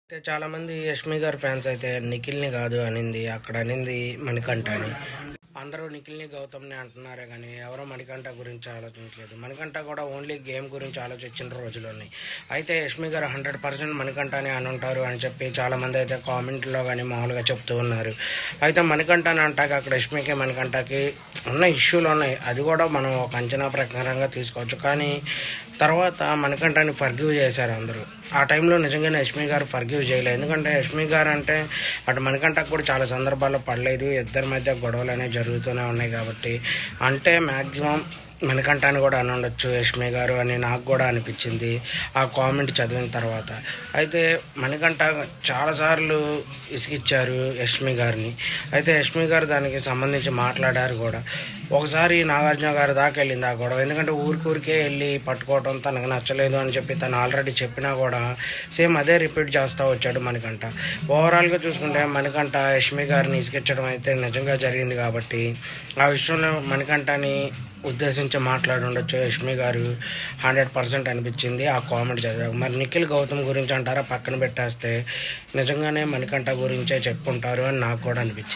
అయితే చాలామంది యష్మి గారి ఫ్యాన్స్ అయితే నిఖిల్ని కాదు అనింది, అక్కడ అనింది మణికంఠ అని. అందరూ నిఖిల్ని గౌతమ్ని అంటున్నారే కానీ ఎవరో మణికంఠ గురించి ఆలోచించలేదు. మణికంఠ కూడా ఓన్లీ గేమ్ గురించి ఆలోచించిన రోజులు ఉన్నాయి. అయితే యష్మి గారు 100% మణికంఠని అని ఉంటారు అని చెప్పి చాలామంది అయితే కామెంట్లో కానీ మామూలుగా చెప్తూ ఉన్నారు. అయితే మణికంఠని అంటాక అక్కడ యష్మికి మణికంఠకి ఉన్న ఇష్యూలు ఉన్నాయి, అది కూడా మనం ఒక అంచనా ప్రకారంగా తీసుకోవచ్చు. కానీ తర్వాత మణికంఠని ఫర్గివ్ చేశారు అందరూ. ఆ టైంలో నిజంగానే యష్మి గారు ఫర్గివ్ చేయలేదు. ఎందుకంటే యష్మి గారు అంటే అటు మణికంఠకు కూడా చాలా సందర్భాల్లో పడలేదు, ఇద్దరి మధ్య గొడవలు అనేవి జరుగుతూనే ఉన్నాయి. కాబట్టి అంటే మ్యాక్సిమం మణికంఠని కూడా అని ఉండొచ్చు యష్మి గారు అని నాకు కూడా అనిపించింది ఆ కామెంట్ చదివిన తర్వాత. అయితే మణికంఠ చాలాసార్లు ఇసిగిచ్చారు యష్మి గారిని. అయితే యష్మి గారు దానికి సంబంధించి మాట్లాడారు కూడా. ఒకసారి నాగార్జున గారి దాకా వెళ్ళింది ఆ గొడవ. ఎందుకంటే ఊరికే వెళ్ళి పట్టుకోవడం తనకు నచ్చలేదు అని చెప్పి తను ఆల్రెడీ చెప్పినా కూడా సేమ్ అదే రిపీట్ చేస్తూ వచ్చాడు మణికంఠ. ఓవరాల్గా చూసుకుంటే మణికంఠ యష్మి గారిని ఇసిగించడం అయితే నిజంగా జరిగింది. కాబట్టి ఆ విషయంలో మణికంఠని ఉద్దేశించి మాట్లాడి ఉండొచ్చు యష్మి గారు 100% అనిపించింది ఆ కామెంట్ చదివాక. మరి నిఖిల్ గౌతమ్ గురించి అంటారా, పక్కన పెట్టేస్తే నిజంగానే మణికంఠ గురించే చెప్పుకుంటారు అని నాకు కూడా అనిపించింది.